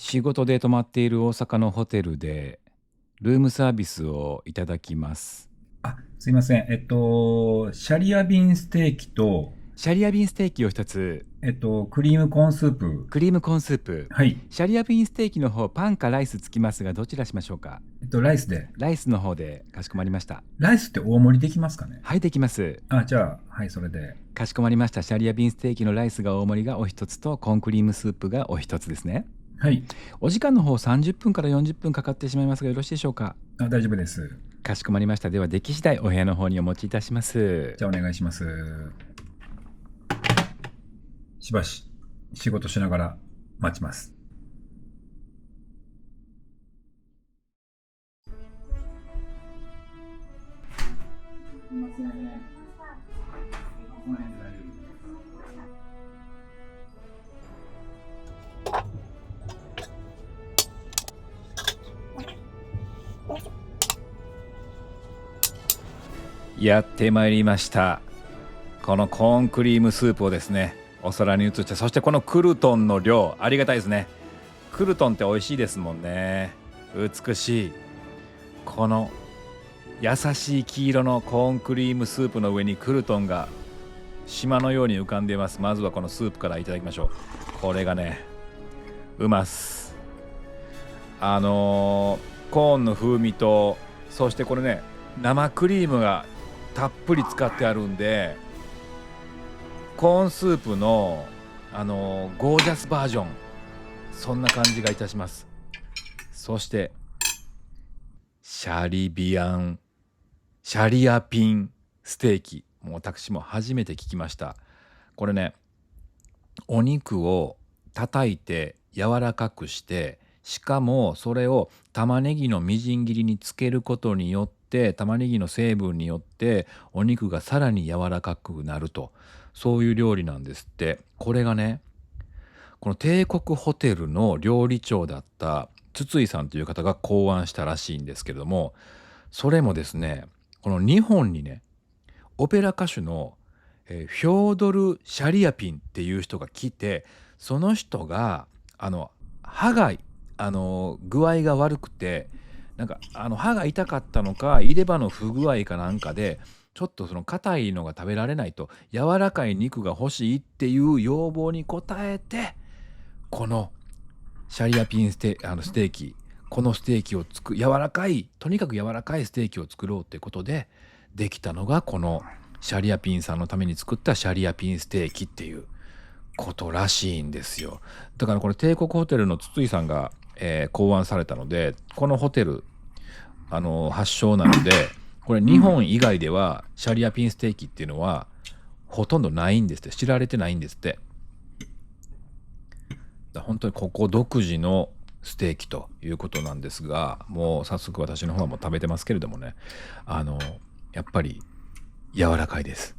仕事で泊まっている大阪のホテルでルームサービスをいただきます。すいません。シャリアビンステーキと、シャリアビンステーキを一つ、クリームコーンスープ。クリームコーンスープ。はい。シャリアビンステーキの方、パンかライスつきますが、どちらしましょうか？ライスで。ライスの方でかしこまりました。ライスって大盛りできますかね？はい、できます。じゃあ、はい、それで。かしこまりました。シャリアビンステーキのライスが大盛りがお一つと、コーンクリームスープがお一つですね。はい。お時間の方30分から40分かかってしまいますが、よろしいでしょうか？大丈夫です。かしこまりました。では、出来次第お部屋の方にお持ちいたします。じゃあ、お願いします。しばし、仕事しながら待ちます。すいません。この辺で大丈夫です。やってまいりました。このコーンクリームスープをですね、お皿に移して、そしてこのクルトンの量、ありがたいですね。クルトンって美味しいですもんね。美しい。この優しい黄色のコーンクリームスープの上にクルトンが島のように浮かんでいます。まずはこのスープからいただきましょう。これがね、うます。コーンの風味と、そしてこれね、生クリームがたっぷり使ってあるんで、コーンスープのゴージャスバージョン、そんな感じがいたします。そしてシャリアピンステーキ、もう私も初めて聞きました。これね、お肉を叩いて柔らかくして、しかもそれを玉ねぎのみじん切りにつけることによって、玉ねぎの成分によってお肉がさらに柔らかくなると、そういう料理なんですって。これがね、この帝国ホテルの料理長だった筒井さんという方が考案したらしいんですけれども、それもですね、この日本にね、オペラ歌手の、フョードル・シャリアピンっていう人が来て、その人が歯が具合が悪くて、なんか歯が痛かったのか、入れ歯の不具合かなんかで、ちょっとその硬いのが食べられないと、柔らかい肉が欲しいっていう要望に応えて、このシャリアピンステーキ、このステーキを柔らかい、とにかく柔らかいステーキを作ろうってことでできたのが、このシャリアピンさんのために作ったシャリアピンステーキっていうことらしいんですよ。だからこれ帝国ホテルの筒井さんが、考案されたので、このホテル発祥なので、これ日本以外ではシャリアピンステーキっていうのはほとんどないんですって。知られてないんですって。本当にここ独自のステーキということなんですが、もう早速私の方はもう食べてますけれどもね、やっぱり柔らかいです。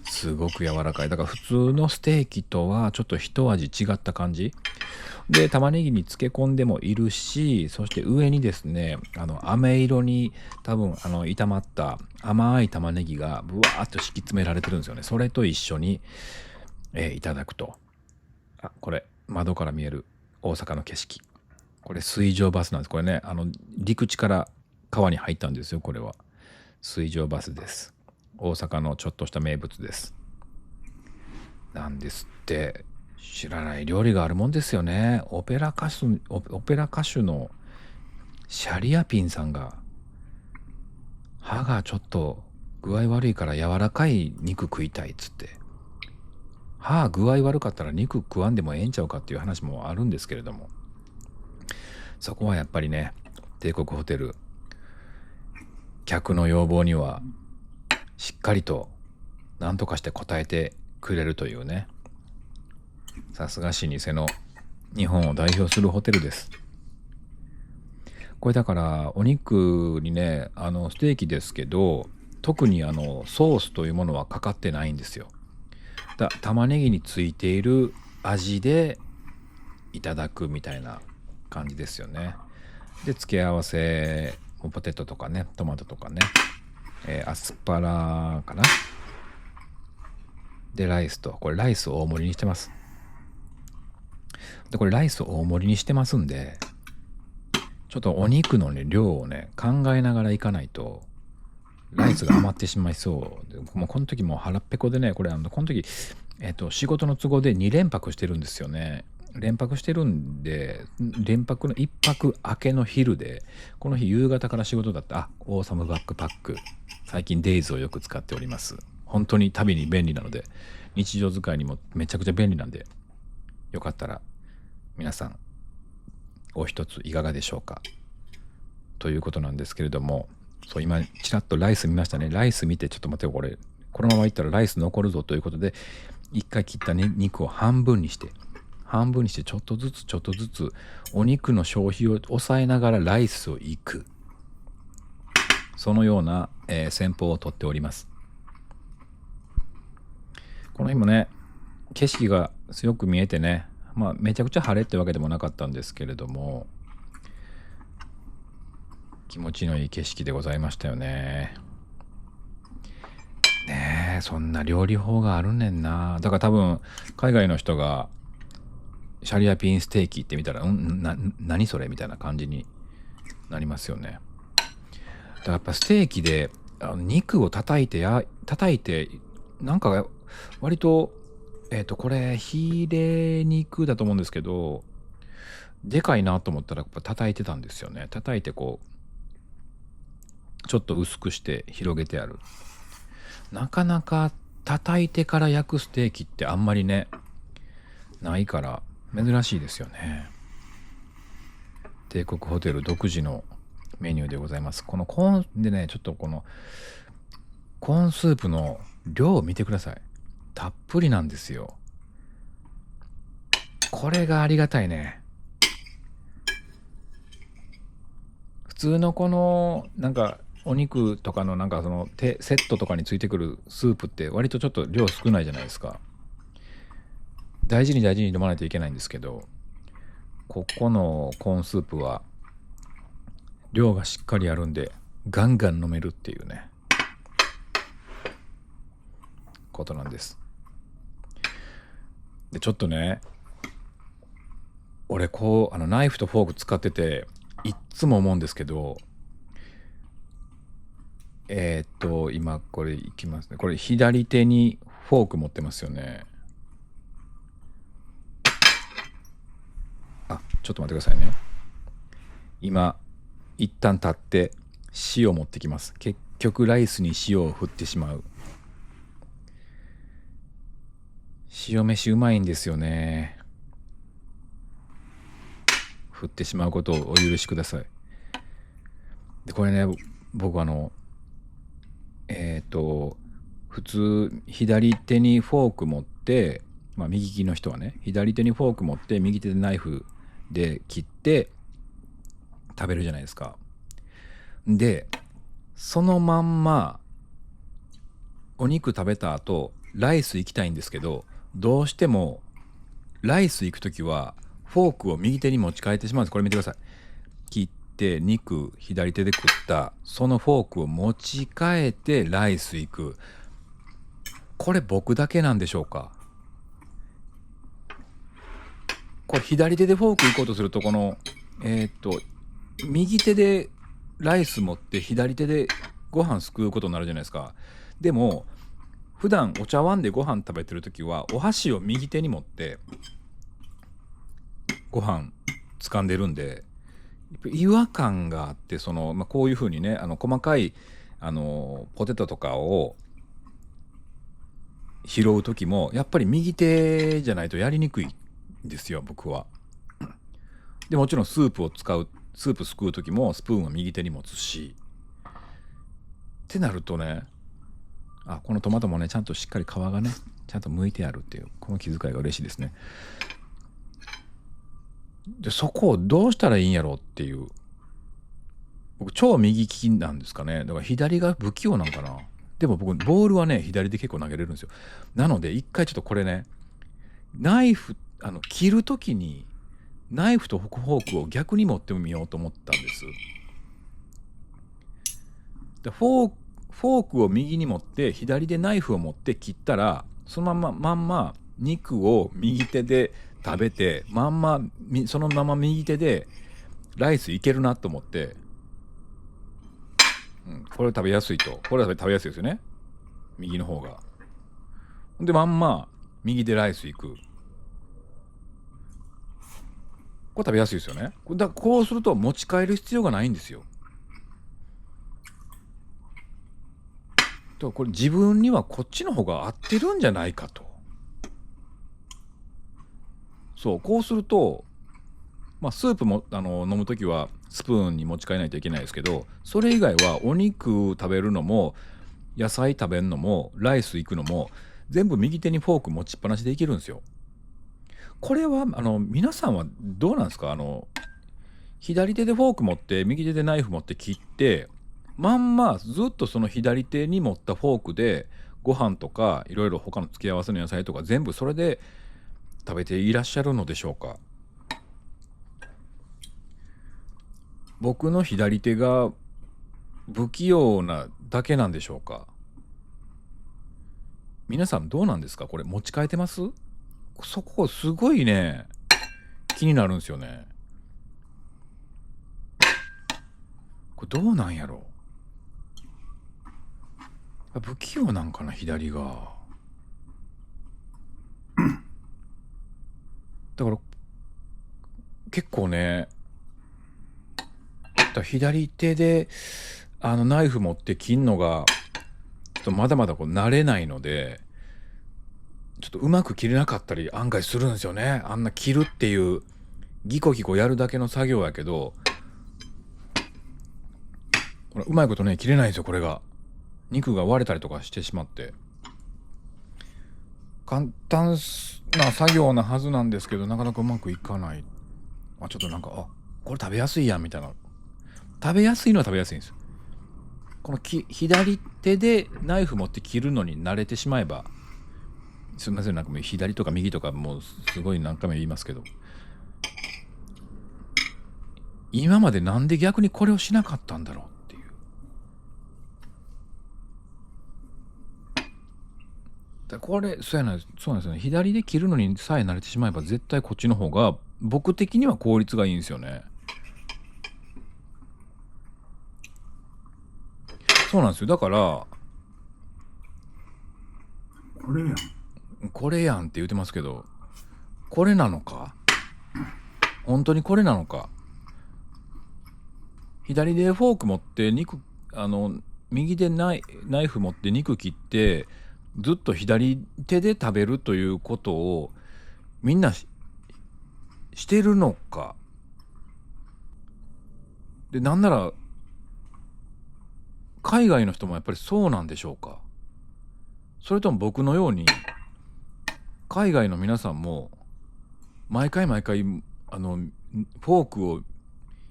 すごく柔らかい。だから普通のステーキとはちょっと一味違った感じで、玉ねぎに漬け込んでもいるし、そして上にですね、飴色に多分炒まった甘い玉ねぎがブワーッと敷き詰められてるんですよね。それと一緒に、いただくと、これ窓から見える大阪の景色、これ水上バスなんです。これね、陸地から川に入ったんですよ。これは水上バスです。大阪のちょっとした名物です。なんですって。知らない料理があるもんですよね。オペラ歌手のシャリアピンさんが、歯がちょっと具合悪いから柔らかい肉食いたいっつって、歯具合悪かったら肉食わんでもええんちゃうかっていう話もあるんですけれども、そこはやっぱりね、帝国ホテル、客の要望にはしっかりと何とかして応えてくれるというね、さすが老舗の日本を代表するホテルです。これだからお肉にね、ステーキですけど、特にソースというものはかかってないんですよ。玉ねぎについている味でいただくみたいな感じですよね。で、付け合わせポテトとかね、トマトとかね、アスパラかな。でライスと、これライスを大盛りにしてます。でこれライス大盛りにしてますんで、ちょっとお肉のね量をね考えながらいかないとライスが余ってしまいそうで、もうこの時もう腹っぺこでね、これこの時仕事の都合で2連泊してるんですよね。連泊してるんで、連泊の1泊明けの昼で、この日夕方から仕事だった。オーサムバックパック、最近デイズをよく使っております。本当に旅に便利なので、日常使いにもめちゃくちゃ便利なんで、よかったら皆さんお一ついかがでしょうかということなんですけれども、そう今ちらっとライス見ましたね。ライス見て、ちょっと待ってよ、このままいったらライス残るぞということで、一回切った、ね、肉を半分にしてちょっとずつお肉の消費を抑えながらライスをいく、そのような、戦法をとっております。この日もね景色が強く見えてね、めちゃくちゃ晴れってわけでもなかったんですけれども、気持ちのいい景色でございましたよね。ねえ、そんな料理法があるねんな。だから多分海外の人がシャリアピンステーキって見たら何それみたいな感じになりますよね。だからやっぱステーキで肉を叩いてなんか割とこれヒレ肉だと思うんですけど、でかいなと思ったらやっぱ叩いてたんですよね。叩いてこうちょっと薄くして広げてある。なかなか叩いてから焼くステーキってあんまりねないから珍しいですよね。帝国ホテル独自のメニューでございます。このコーンでね、ちょっとこのコーンスープの量を見てください。たっぷりなんですよ。これがありがたいね。普通のこのなんかお肉とかのなんかそのセットとかについてくるスープって割とちょっと量少ないじゃないですか。大事に飲まないといけないんですけど、ここのコーンスープは量がしっかりあるんでガンガン飲めるっていうねことなんです。でちょっとね、俺こうナイフとフォーク使ってていっつも思うんですけど、今これいきますね。これ左手にフォーク持ってますよね。ちょっと待ってくださいね。今一旦立って塩持ってきます。結局ライスに塩を振ってしまう。塩飯うまいんですよね。振ってしまうことをお許しください。でこれね、僕普通左手にフォーク持って、右利きの人はね左手にフォーク持って右手でナイフで切って食べるじゃないですか。でそのまんまお肉食べた後ライス行きたいんですけど、どうしてもライス行く時はフォークを右手に持ち替えてしまうんです。これ見てください。切って肉左手で食ったそのフォークを持ち替えてライス行く。これ僕だけなんでしょうか。これ左手でフォーク行こうとするとこの右手でライス持って左手でご飯すくうことになるじゃないですか。でも普段お茶碗でご飯食べてる時はお箸を右手に持ってご飯掴んでるんで違和感があって、こういう風にね細かいポテトとかを拾う時もやっぱり右手じゃないとやりにくいんですよ僕は。でもちろんスープすくう時もスプーンは右手に持つしってなるとね、このトマトもねちゃんとしっかり皮がねちゃんと剥いてあるっていうこの気遣いが嬉しいですね。でそこをどうしたらいいんやろうっていう、僕超右利きなんですかね。だから左が不器用なんかな。でも僕ボールはね左で結構投げれるんですよ。なので一回ちょっとこれねナイフ切る時にナイフとフォークを逆に持ってみようと思ったんです。でフォークを右に持って左でナイフを持って切ったらそのまんま肉を右手で食べてそのまま右手でライスいけるなと思って、これ食べやすいと、これは食べやすいですよね、右の方が。でまんま右でライスいく、これ食べやすいですよね。こうすると持ち帰る必要がないんですよ。これ自分にはこっちの方が合ってるんじゃないかと。そう、こうすると、スープも飲む時はスプーンに持ち帰らないといけないですけど、それ以外はお肉食べるのも野菜食べるのもライス行くのも全部右手にフォーク持ちっぱなしでいけるんですよ。これは皆さんはどうなんですか？左手でフォーク持って右手でナイフ持って切って、ずっとその左手に持ったフォークでご飯とかいろいろ他の付け合わせの野菜とか全部それで食べていらっしゃるのでしょうか？僕の左手が不器用なだけなんでしょうか？皆さんどうなんですか？これ持ち替えてます？そこすごいね、気になるんですよね。これどうなんやろう？不器用なんかな、左が。だから結構ね、左手でナイフ持って切んのがちょっとまだまだ慣れないので、ちょっとうまく切れなかったり案外するんですよね。あんな切るっていうギコギコやるだけの作業やけど、ほらうまいことね切れないんですよ。これが肉が割れたりとかしてしまって、簡単な作業なはずなんですけどなかなかうまくいかない。ちょっとなんかこれ食べやすいやんみたいな。食べやすいのは食べやすいんですよ。この左手でナイフ持って切るのに慣れてしまえば、すみません、なんかもう左とか右とかもうすごい何回も言いますけど、今までなんで逆にこれをしなかったんだろうっていう。これそうなんですよね。左で切るのにさえ慣れてしまえば絶対こっちの方が僕的には効率がいいんですよね。そうなんですよ。だからこれやんって言ってますけど、これなのか？本当にこれなのか？左でフォーク持って右でナイフ持って肉切ってずっと左手で食べるということをみんなしてるのか？で、なんなら海外の人もやっぱりそうなんでしょうか？それとも僕のように海外の皆さんも毎回フォークを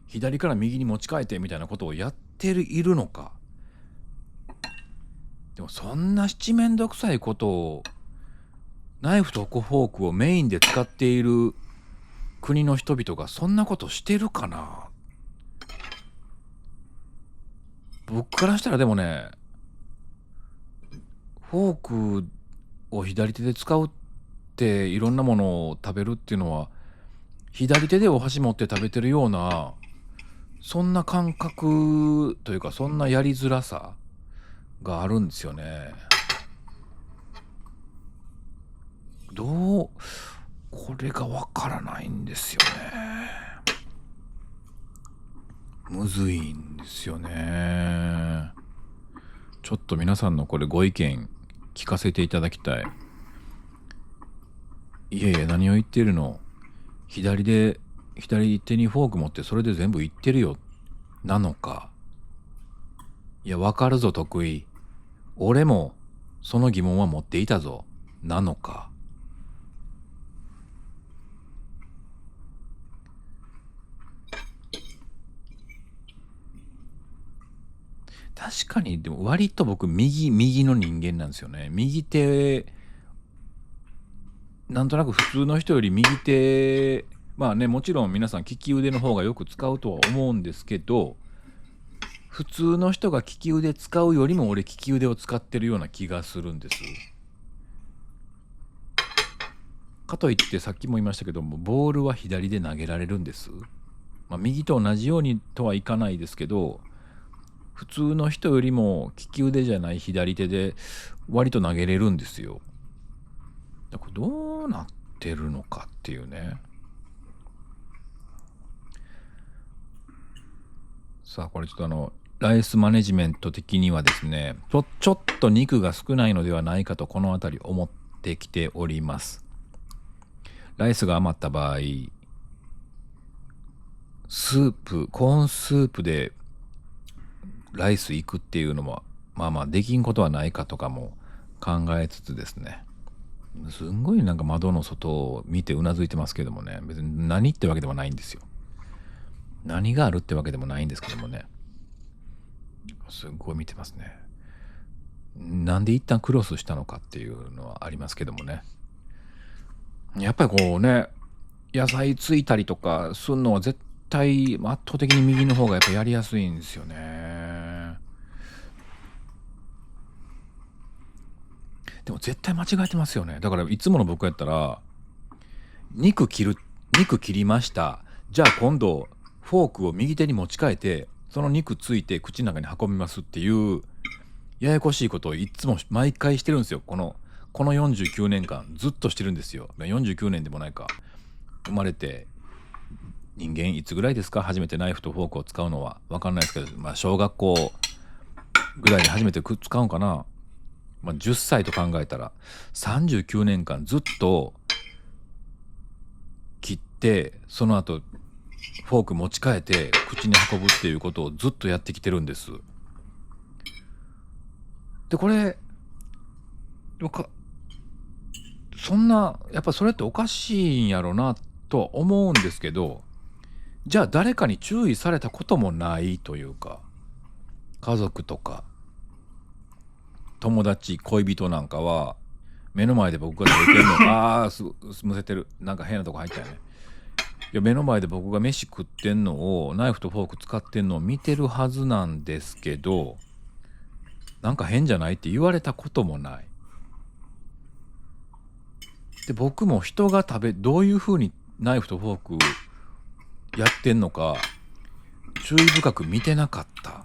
左から右に持ち替えてみたいなことをやっているのか？でもそんな七面倒くさいことを、ナイフとフォークをメインで使っている国の人々がそんなことしてるかな？僕からしたらでもね、フォークを左手で使うっていろんなものを食べるっていうのは左手でお箸持って食べてるような、そんな感覚というかそんなやりづらさがあるんですよね。これがわからないんですよね。むずいんですよね。ちょっと皆さんのこれご意見聞かせていただきたい。いやいや何を言ってるの、左手にフォーク持ってそれで全部言ってるよなのか、いやわかるぞ得意、俺もその疑問は持っていたぞなのか。確かにでも割と僕右の人間なんですよね。右手、なんとなく普通の人より右手、もちろん皆さん利き腕の方がよく使うとは思うんですけど、普通の人が利き腕使うよりも俺利き腕を使ってるような気がするんです。かといってさっきも言いましたけども、ボールは左で投げられるんです。右と同じようにとはいかないですけど、普通の人よりも利き腕じゃない左手で割と投げれるんですよ。だからどうなってるのかっていうね。さあこれちょっとライスマネジメント的にはですね、ちょっと肉が少ないのではないかとこの辺り思ってきております。ライスが余った場合、コーンスープでライスいくっていうのもできんことはないかとかも考えつつですね、すんごいなんか窓の外を見てうなずいてますけどもね、別に何ってわけでもないんですよ。何があるってわけでもないんですけどもね、すっごい見てますね。なんで一旦クロスしたのかっていうのはありますけどもね、やっぱりこうね、野菜ついたりとかすんのは絶対圧倒的に右の方がやっぱやりやすいんですよね。でも絶対間違えてますよね。だからいつもの僕やったら、肉切りました、じゃあ今度フォークを右手に持ち替えてその肉ついて口の中に運びますっていうややこしいことをいつも毎回してるんですよ。この49年間ずっとしてるんですよ。49年でもないか。生まれて人間いつぐらいですか、初めてナイフとフォークを使うのは。分かんないですけど、小学校ぐらいに初めて使うんかな。10歳と考えたら39年間ずっと切って、その後フォーク持ち替えて口に運ぶっていうことをずっとやってきてるんです。でこれでもそんなやっぱそれっておかしいんやろなとは思うんですけど、じゃあ誰かに注意されたこともないというか、家族とか友達恋人なんかは目の前で僕が食べてるのむせてる、なんか変なとこ入ったよね。いや目の前で僕が飯食ってんのをナイフとフォーク使ってんのを見てるはずなんですけど、なんか変じゃないって言われたこともない。で僕も人がどういう風にナイフとフォークやってんのか注意深く見てなかった。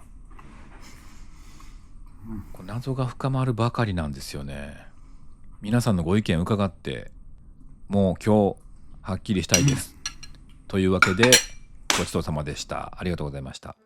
これ謎が深まるばかりなんですよね。皆さんのご意見伺ってもう今日はっきりしたいです。というわけでごちそうさまでした。ありがとうございました。